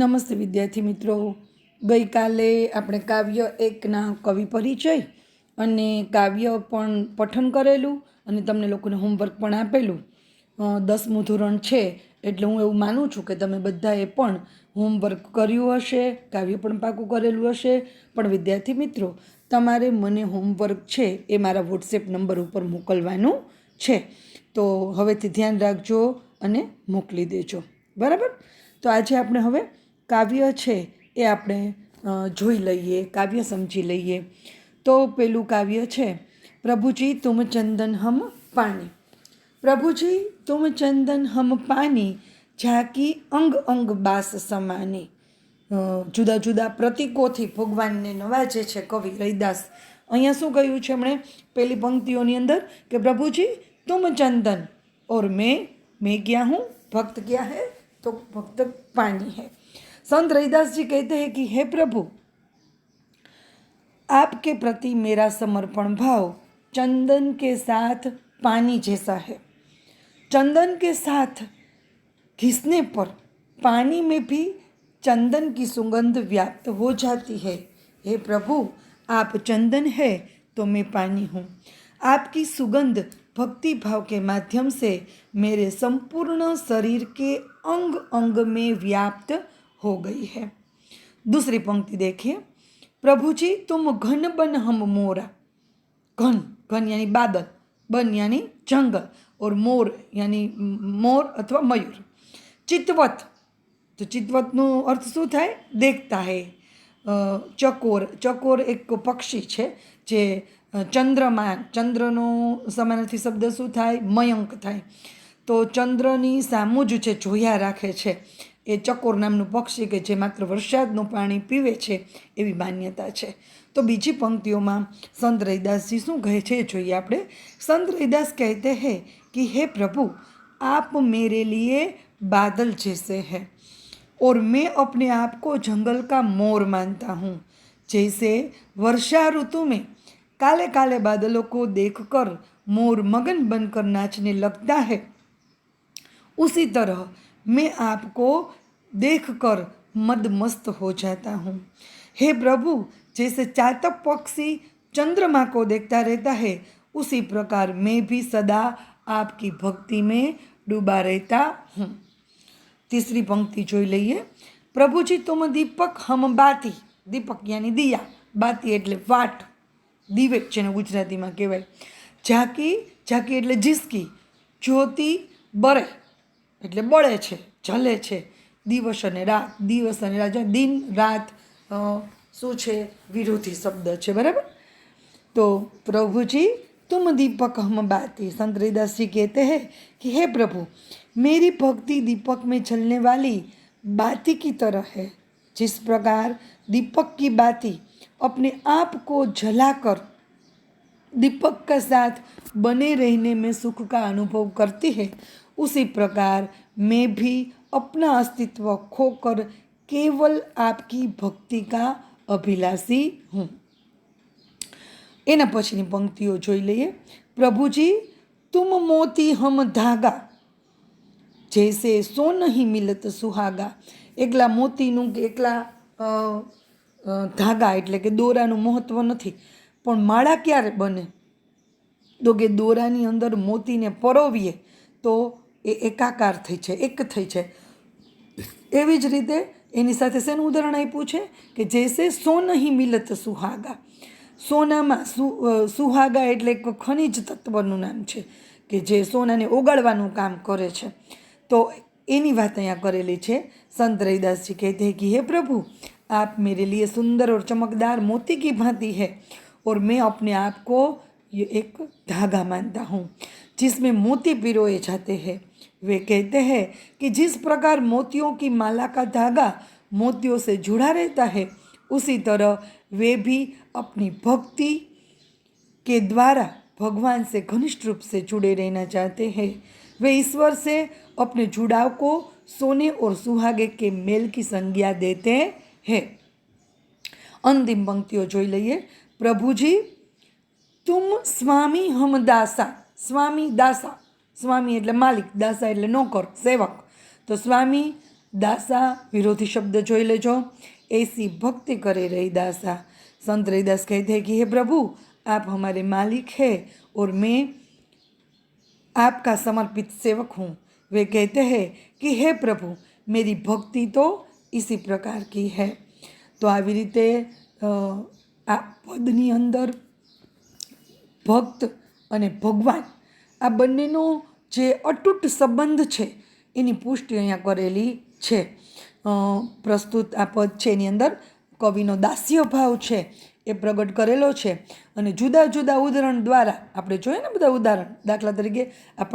નમસ્તે વિદ્યાર્થી મિત્રો, ગઈકાલે આપણે કાવ્ય એકના કવિ પરિચય અને કાવ્ય પણ પઠન કરેલું અને તમને લોકોને હોમવર્ક પણ આપેલું. 10મું ધોરણ છે એટલે હું એવું માનું છું કે તમે બધાએ પણ હોમવર્ક કર્યું હશે, કાવ્ય પણ પાકું કરેલું હશે. પણ વિદ્યાર્થી મિત્રો, તમારે મને હોમવર્ક છે એ મારા વોટ્સએપ નંબર ઉપર મોકલવાનું છે. તો હવેથી ધ્યાન રાખજો અને મોકલી દેજો, બરાબર. તો આજે આપણે હવે કાવ્ય છે એ આપણે જોઈ લઈએ, કાવ્ય સમજી લઈએ. તો પેલું કાવ્ય છે, પ્રભુજી તુમ ચંદન હમ પાની. પ્રભુજી તુમ ચંદન હમ પાની, ઝાંકી અંગ અંગ બાસ સમાની. જુદા જુદા પ્રતીકોથી ભગવાનને નવાજે છે કવિ રૈદાસ. અહીંયા શું કહ્યું છે એમણે પેલી પંક્તિઓની અંદર કે પ્રભુજી તુમ ચંદન और मैं क्या हूँ, भक्त क्या है, तो भक्त पानी है. संत रैदास जी कहते हैं कि हे प्रभु, आपके प्रति मेरा समर्पण भाव चंदन के साथ पानी जैसा है. चंदन के साथ घिसने पर पानी में भी चंदन की सुगंध व्याप्त हो जाती है. हे प्रभु, आप चंदन है तो मैं पानी हूँ. आपकी सुगंध भक्ति भाव के माध्यम से मेरे संपूर्ण शरीर के अंग अंग में व्याप्त हो गई है. दूसरी पंक्ति देखिए, प्रभु जी तुम घन बन हम मोरा. घन, घन यानी बादल, बन यानी जंगल और मोर यानी मोर अथवा मयूर. चितवत, तो चितवतનો અર્થ શું થાય? દેખતા હે. ચકોર, ચકોર એક પક્ષી છે જે ચંદ્રમાં, ચંદ્રનો સમાનાર્થી શબ્દ શું થાય? મયંક થાય. તો ચંદ્રની સામું જ જે જોયા રાખે છે એ ચકોર નામનું પક્ષી કે જે માત્ર વરસાદનું પાણી પીવે છે એવી માન્યતા છે. તો બીજી પંક્તિઓમાં સંત રૈદાસજી શું કહે છે એ જોઈએ આપણે. સંત રૈદાસ કહેતે હૈ कि हे प्रभु, आप मेरे लिए बादल जैसे हैं और मैं अपने आप को जंगल का मोर मानता हूँ. जैसे वर्षा ऋतु में काले काले बादलों को देखकर मोर मगन बनकर नाचने लगता है, उसी तरह मैं आपको देखकर मदमस्त हो जाता हूँ. हे प्रभु, जैसे चातक पक्षी चंद्रमा को देखता रहता है, उसी प्रकार मैं भी सदा आपकी भक्ति में डूबा रहता हूँ. तीसरी पंक्ति જોઈ લઈએ. પ્રભુજી तुम दीपक हम बाती. દીપક યાની દિયા, બાતી એટલે વાટ, દિવેટ જેને ગુજરાતીમાં કહેવાય. ઝાંકી, ઝાંકી એટલે ઝીસકી. જ્યોતિ બળે એટલે બળે છે, જલે છે. દિવસ અને રાત, દિવસ અને રાત, દિન રાત શું છે? વિરોધી શબ્દ છે, બરાબર. तो प्रभु जी तुम दीपक हम बाती. संत रैदास जी कहते हैं कि हे प्रभु, मेरी भक्ति दीपक में जलने वाली बाती की तरह है. जिस प्रकार दीपक की बाती अपने आप को जलाकर दीपक के साथ बने रहने में सुख का अनुभव करती है, उसी प्रकार मैं भी अपना अस्तित्व खोकर केवल आपकी भक्ति का अभिलाषी हूँ. एना पछीनी पंक्तिओ जोई लईए. प्रभुजी तुम मोती हम धागा, जैसे सोन ही मिलत सुहागा. एकला मोतीनुं के एकला धागा एटले के दोरानुं महत्व नथी, पण माळा क्यारे बने? तो के दोरानी अंदर मोतीने परोवीए तो ए एकाकार थई छे, एक थई छे. एवी ज रीते एनी साथे शेनुं उदाहरण आप्युं छे कि जैसे सोन ही मिलत सुहागा. सोनामां सुहागा एटले एक खनिज तत्वनुं नाम छे કે જે સોનાને ઓગાળવાનું કામ કરે છે. તો એની વાત અહીંયા કરેલી છે. संत रैदास जी कहते हैं कि हे प्रभु, आप मेरे लिए सुंदर और चमकदार मोती की भांति है और मैं अपने आप को ये एक धागा मानता हूँ जिसमें मोती पिरोए जाते हैं. वे कहते हैं कि जिस प्रकार मोतियों की माला का धागा मोतियों से जुड़ा रहता है, उसी तरह वे भी अपनी भक्ति के द्वारा भगवान से घनिष्ठ रूप से जुड़े रहना चाहते हैं. वे ईश्वर से अपने जुड़ाव को सोने और सुहागे के मेल की संज्ञा देते हैं. अंतिम पंक्तिओ जोई लईए. प्रभु जी तुम स्वामी हम दासा. स्वामी दासा, स्वामी एटले मालिक, दासा एटले नौकर, सेवक. तो स्वामी दासा विरोधी शब्द जोई लेजो। ऐसी भक्ति करे रैदासा। संत रैदास कहते हैं कि हे प्रभु, आप हमारे मालिक हैं और मैं आपका समर्पित सेवक हूँ। वे कहते हैं कि हे प्रभु, मेरी भक्ति तो इसी प्रकार की है। तो આવી રીતે આ પદની અંદર ભક્ત અને ભગવાન આ બંનેનો જે અતૂટ સંબંધ છે એની પુષ્ટિ અહીંયા કરેલી છે. પ્રસ્તુત આ પદ છે એની અંદર કવિનો દાસ્ય ભાવ છે એ પ્રગટ કરેલો છે અને જુદા જુદા ઉદાહરણ દ્વારા આપણે જોઈએ ને બધા ઉદાહરણ, દાખલા તરીકે